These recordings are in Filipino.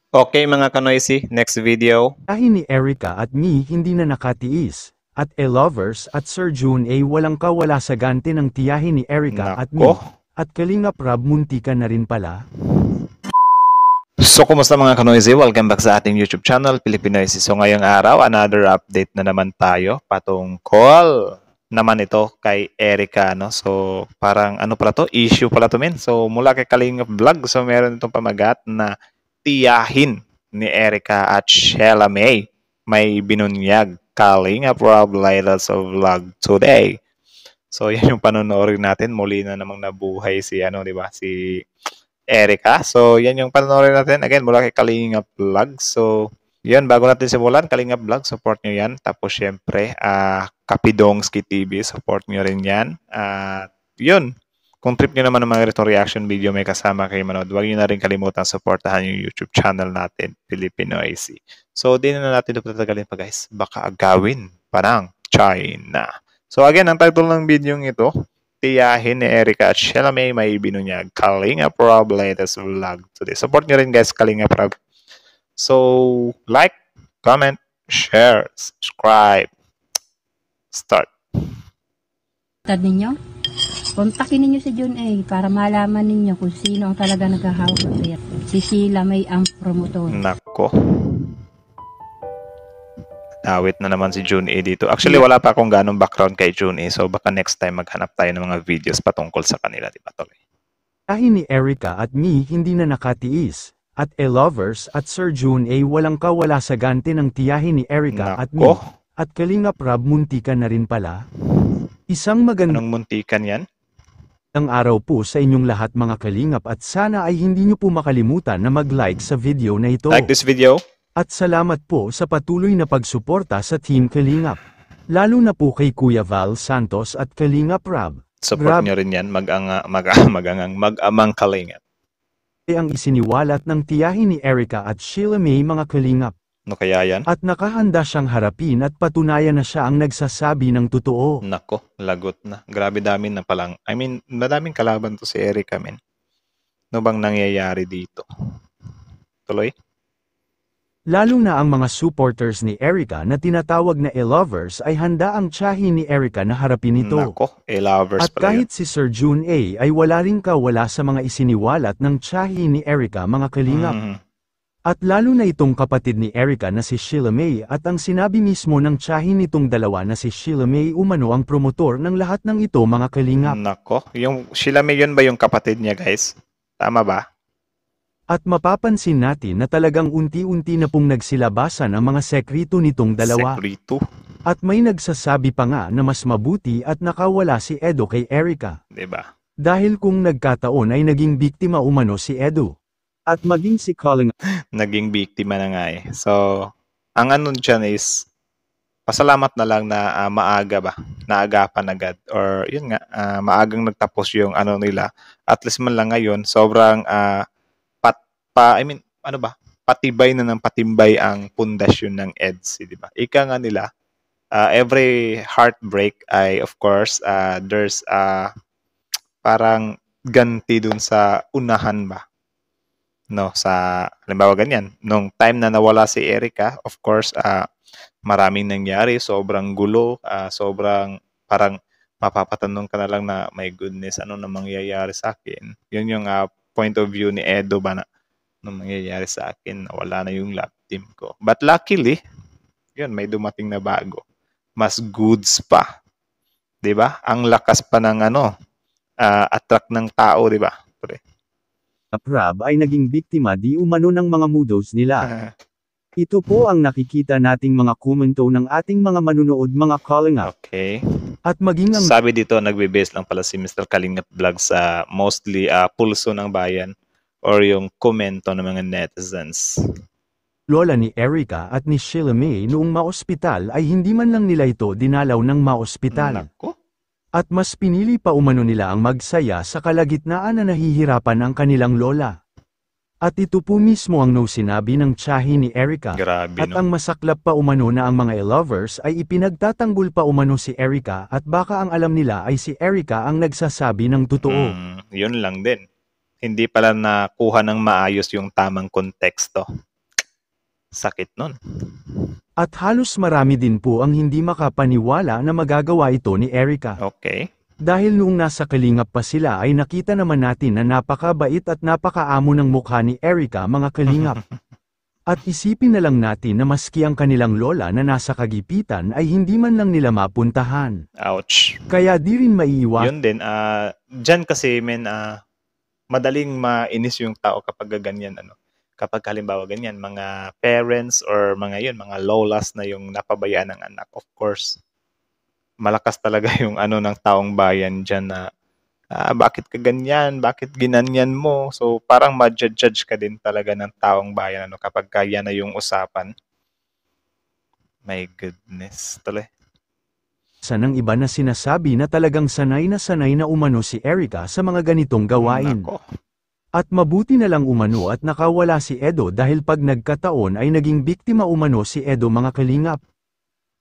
Okay mga kanoisy, next video. Dahil ni Erica at me hindi na nakatiis, at lovers at Sir June ay walang kawala sa ganti ng tiyahin ni Erica at Nako. me, at Kalinga Prab muntikan na rin pala. So kumusta mga kanoisy? Welcome back sa ating YouTube channel, Pilipinoisy. So ngayong araw, another update na naman tayo patungkol naman ito kay Erica, no? So parang ano pala to? Issue pala to, men. So mula kay Kalinga Vlog, so meron itong pamagat na tiyahin ni Erica at Sheila May may binunyag. Kalinga Prab latest vlog today. So yan yung panonoodin natin. Muli na namang nabuhay si ano, di ba? Si Erica. So yan yung panonoodin natin. Again, mula kay Kalinga Vlog. So yan, bago natin simulan, Kalinga Vlog, support nyo yan. Tapos syempre, Kapidongski TV, support nyo rin yan. Yun, kung trip nyo naman ng mga ganitong reaction video may kasama kayo manood, huwag nyo na rin kalimutan supportahan yung YouTube channel natin, Pilipinoisy. So, di na natin ito patagalin pa guys. Baka agawin pa ng China. So, again, ang title ng video ito, tiyahin ni Erica at Sheila May binunyag. Kalinga Prab latest vlog today. Support nyo rin guys, Kalinga Prab. So, like, comment, share, subscribe. Start. Tad ninyo? Kontakin ninyo si June A para malaman ninyo kung sino ang talaga naghahawak ng pera. Si Sheila May ang promotor. Nako. Awit na naman si June A dito. Actually, wala pa akong ganong background kay June A. So, baka next time maghanap tayo ng mga videos patungkol sa kanila. Diba, Toloy? Dahil ni Erica at me hindi na nakatiis, at lovers at Sir June ay walang kawala sa ganti ng tiyahin ni Erica at me, at Kalinga Prab muntikan na rin pala. Isang magandang muntikan yan? Ang araw po sa inyong lahat mga kalingap at sana ay hindi nyo po makalimutan na mag-like sa video na ito. Like this video. At salamat po sa patuloy na pagsuporta sa Team Kalingap. Lalo na po kay Kuya Val Santos at Kalingap Rab. Support nyo rin yan, mag-amang kalingap. Ang isiniwalat ng tiyahin ni Erica at Sheila May mga kalingap. No kaya yan? At nakahanda siyang harapin at patunayan na siya ang nagsasabi ng totoo. Nako, lagot na. Grabe dami na palang. I mean, madaming kalaban to si Erica, men. Ano bang nangyayari dito? Tuloy? Lalo na ang mga supporters ni Erica na tinatawag na lovers ay handa ang tiyahin ni Erica na harapin ito. Nako, lovers at kahit si Sir June A ay wala rin kawala sa mga isiniwalat ng tiyahin ni Erica mga kalingap. At lalo na itong kapatid ni Erica na si Sheila May at ang sinabi mismo ng tiyahin nitong dalawa na si Sheila May umano ang promotor ng lahat ng ito mga kalingap. Nako, yung Sheila May yun ba yung kapatid niya guys? Tama ba? At mapapansin natin na talagang unti-unti na pong nagsilabasan ang mga sekreto nitong dalawa. Sekreto? At may nagsasabi pa nga na mas mabuti at nakawala si Edo kay Erica. Diba? Dahil kung nagkataon ay naging biktima umano si Edo. At maging si Kalinga naging biktima na nga eh. So, ang ano dyan is, pasalamat na lang na maaga ba? Naagapan agad. Or yun nga, maagang nagtapos yung ano nila. At least man lang ngayon, sobrang, patibay na ng patimbay ang pundasyon ng EDSI, di ba? Ika nga nila, every heartbreak ay, of course, there's parang ganti dun sa unahan ba? No, sa halimbawa ganyan, nung time na nawala si Erica, of course, maraming nangyari, sobrang gulo, sobrang parang mapapatanong ka na lang na, my goodness, ano na mangyayari sa akin? Yun yung point of view ni Edo ba na, ano mangyayari sa akin, nawala na yung love team ko. But luckily, yun, may dumating na bago. Mas goods pa. 'Di ba? Ang lakas pa ng attract ng tao, 'di ba? Prab ay naging biktima di umano ng mga mudos nila. Ito po ang nakikita nating mga komento ng ating mga manunood mga Kalingap. Okay. At maging ang sabi dito, nagbe-base lang pala si Mr. Kalingap Vlog sa mostly pulso ng bayan or yung komento ng mga netizens. Lola ni Erica at ni Sheila May noong maospital ay hindi man lang nila ito dinalaw ng maospital. Nako. At mas pinili pa umano nila ang magsaya sa kalagitnaan na nahihirapan ang kanilang lola. At ito po mismo ang sinabi ng tiyahin ni Erica. Grabe, at ang masaklap pa umano na ang mga lovers ay ipinagtatanggol pa umano si Erica at baka ang alam nila ay si Erica ang nagsasabi ng totoo. Yun lang din. Hindi pala nakuha ng maayos yung tamang konteksto. Sakit nun. At halos marami din po ang hindi makapaniwala na magagawa ito ni Erica. Okay. Dahil noong nasa Kalingap pa sila ay nakita naman natin na napakabait at napakaamo ng mukha ni Erica mga Kalingap. At isipin na lang natin na maski ang kanilang lola na nasa kagipitan ay hindi man lang nila mapuntahan. Ouch. Kaya di rin maiiwas. Yun din, dyan kasi madaling mainis yung tao kapag ganyan, ano. Kapag halimbawa ganyan, mga parents or mga lolas na yung napabayaan ng anak, of course, malakas talaga yung ng taong bayan dyan na, bakit ka ganyan? Bakit ginanyan mo? So, parang ma-judge ka din talaga ng taong bayan kapag kaya na yung usapan. My goodness. Tuloy. Ng iba na sinasabi na talagang sanay na umano si Erica sa mga ganitong gawain. Nako. At mabuti na lang umano at nakawala si Edo dahil pag nagkataon ay naging biktima umano si Edo mga Kalingap.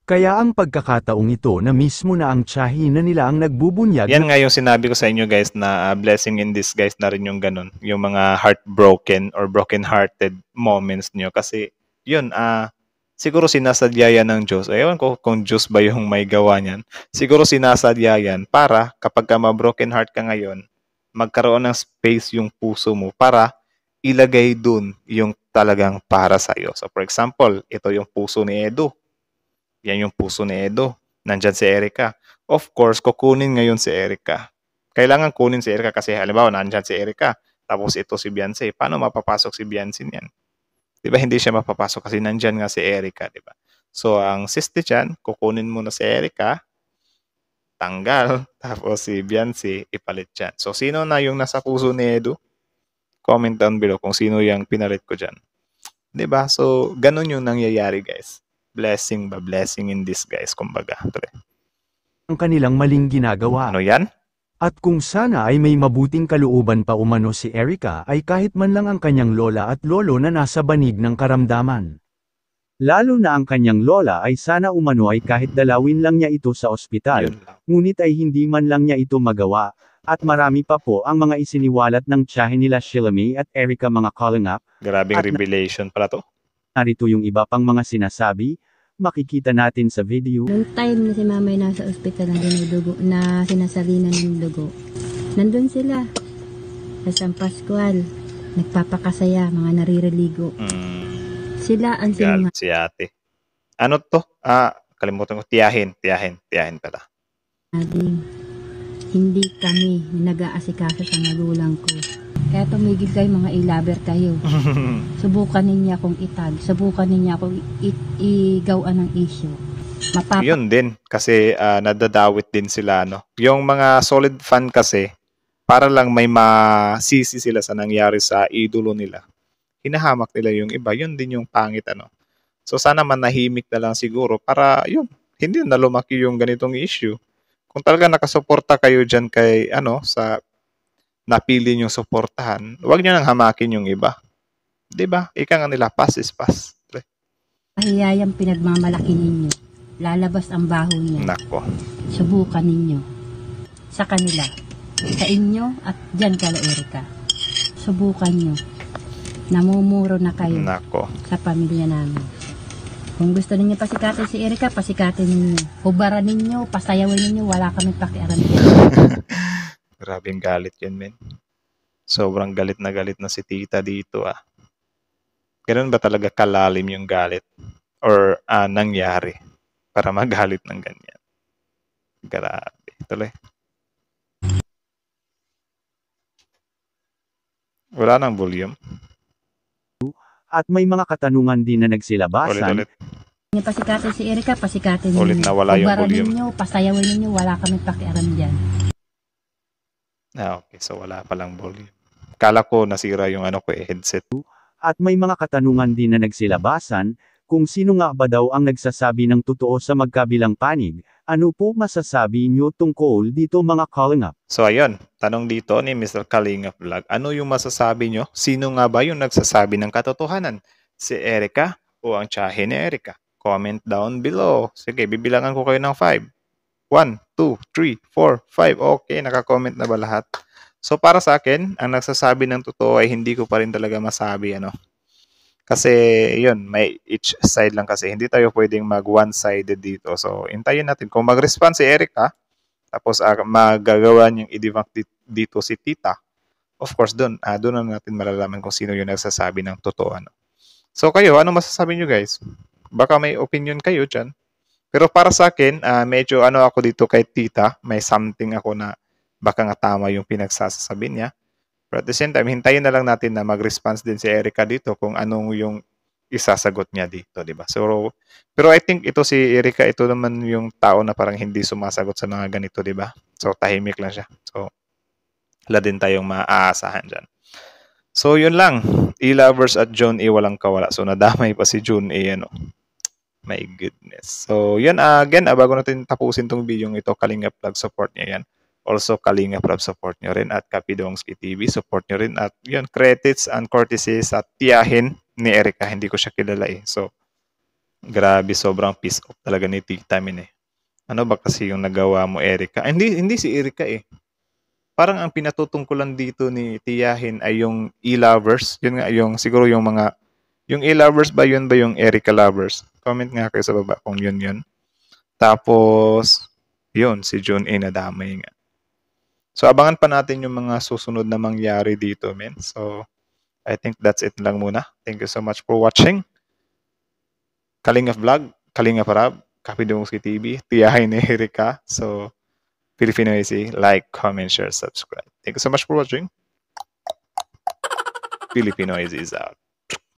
Kaya ang pagkakataong ito na mismo na ang tiyahin na nila ang nagbubunyag. Yan nga yung sinabi ko sa inyo guys na blessing in disguise na rin yung ganun. Yung mga heartbroken or broken-hearted moments nyo. Kasi yun, siguro sinasadya yan ng Diyos. Ewan ko kung Diyos ba yung may gawa niyan. Siguro sinasadya yan para kapag ka ma-broken heart ka ngayon, magkaroon ng space yung puso mo para ilagay dun yung talagang para sa'yo. So for example, ito yung puso ni Edo. Yan yung puso ni Edo. Nandyan si Erica. Of course, kukunin ngayon si Erica. Kailangan kunin si Erica kasi halimbawa nandyan si Erica. Tapos ito si Beyonce. Paano mapapasok si Beyonce niyan? Diba hindi siya mapapasok kasi nandyan nga si Erica, diba? So ang sister dyan, kukunin mo na si Erica, tanggal, tapos si Beyonce, ipalit dyan. So sino na yung nasa puso ni Edo? Comment down below kung sino yung pinalit ko dyan. Diba? So ganun yung nangyayari guys. Blessing in disguise, kumbaga. Ang kanilang maling ginagawa. Ano yan? At kung sana ay may mabuting kalooban pa umano si Erica ay kahit man lang ang kanyang lola at lolo na nasa banig ng karamdaman. Lalo na ang kanyang lola ay sana umano ay kahit dalawin lang niya ito sa ospital, ngunit ay hindi man lang niya ito magawa. At marami pa po ang mga isiniwalat ng tiyahin nila Sheila May at Erica mga Kalingap. Grabing revelation pala to. Narito yung iba pang mga sinasabi, makikita natin sa video. Noong time na si mamay nasa ospital na dinudugo, na sinasalinan ng dugo, nandun sila sa San Pascual, nagpapakasaya, mga narireligo. Sila ang sinungaling. Si ate. Ano to? Kalimutan ko. Tiyahin pala. Hindi kami nag-aasikaso sa magulang ko. Kaya tumigil kayo mga ilaber kayo. Subukan ninyo akong itag. Subukan ninyo akong igawan ng issue. Yun din. Kasi nadadawit din sila. Yung mga solid fan kasi, para lang may masisi sila sa nangyari sa idolo nila. Hinahamak nila yung iba. Yun din yung pangit. So sana manahimik na lang siguro para yun. Hindi na lumaki yung ganitong issue. Kung talaga nakasuporta kayo dyan kay sa napili nyo suportahan, huwag nyo nang hamakin yung iba. Diba? Ika nga nila, pass is pass. Kahiyayang pinagmamalaki ninyo. Lalabas ang baho niyo. Nako. Subukan ninyo. Sa kanila. Sa inyo at dyan kala Erica. Subukan nyo. Namumuro na kayo. Nako. Sa pamilya namin. Kung gusto ninyo pasikatin si Erica, pasikatin ninyo. Hubaran ninyo, pasayawin ninyo, wala kami pakialam. Grabing galit yun, men. Sobrang galit na si tita dito, Ganun ba talaga kalalim yung galit? Or nangyari para magalit ng ganyan? Grabe. Tuloy. Wala nang volume. At may mga katanungan din na nagsilabasan. Ulit. Pasikatin si Erica, pasikatin ninyo. Ulit na wala yung Hubaran volume. ninyo, pasayawin ninyo, wala kami pakialam dyan. Okay. So wala palang volume. Kala ko nasira yung headset. At may mga katanungan din na nagsilabasan, kung sino nga ba daw ang nagsasabi ng totoo sa magkabilang panig, ano po masasabi nyo tungkol dito mga Kalingap? So ayun, tanong dito ni Mr. Kalingap Vlog, ano yung masasabi nyo? Sino nga ba yung nagsasabi ng katotohanan? Si Erica o ang tiyahin ni Erica? Comment down below. Sige, bibilangan ko kayo ng 5. 1, 2, 3, 4, 5. Okay, naka-comment na ba lahat? So para sa akin, ang nagsasabi ng totoo ay hindi ko pa rin talaga masabi Kasi yun, may each side lang kasi. Hindi tayo pwedeng mag one-sided dito. So, hintayin natin. Kung mag-respond si Erica, tapos magagawa niyang i-debunk dito si Tita, of course, doon na natin malalaman kung sino yung nagsasabi ng totoo. Ano. So, kayo, ano masasabi niyo guys? Baka may opinion kayo dyan. Pero para sa akin, medyo ako dito kay Tita, may something ako na baka nga tama yung pinagsasabi niya. But at the same time, hintayin na lang natin na mag-response din si Erica dito kung anong yung isasagot niya dito, di ba? So, pero I think ito si Erica, ito naman yung tao na parang hindi sumasagot sa mga ganito, di ba? So, tahimik lang siya. So, wala din tayong maaasahan dyan. So, yun lang. E-Lovers at John A. walang kawala. So, nadamay pa si John A. Ano. My goodness. So, yun. Again, bago natin tapusin tong video ito, Kalinga Vlog, support niya yan. Also, Kalinga Prab, support nyo rin. At Kapidongski TV, support nyo rin. At yun, credits and courtesies at tiyahin ni Erica. Hindi ko siya kilala eh. So, grabe, sobrang piss off talaga ni Tita Min eh. Ano ba kasi yung nagawa mo, Erica? Hindi si Erica eh. Parang ang pinatutungkulan dito ni tiyahin ay yung e-lovers. Yun nga, siguro yung mga, yung e-lovers ba yun ba yung Erica lovers? Comment nga kayo sa baba kung yun. Tapos, yun, si June A. nadamay nga. So, abangan pa natin yung mga susunod na mangyari dito, men. So, I think that's it lang muna. Thank you so much for watching. Kalinga Vlog, Kalinga Prab, Kapidongski TV, tiyahin ni Erica. So, Filipino Easy, like, comment, share, subscribe. Thank you so much for watching. Filipino Easy is out.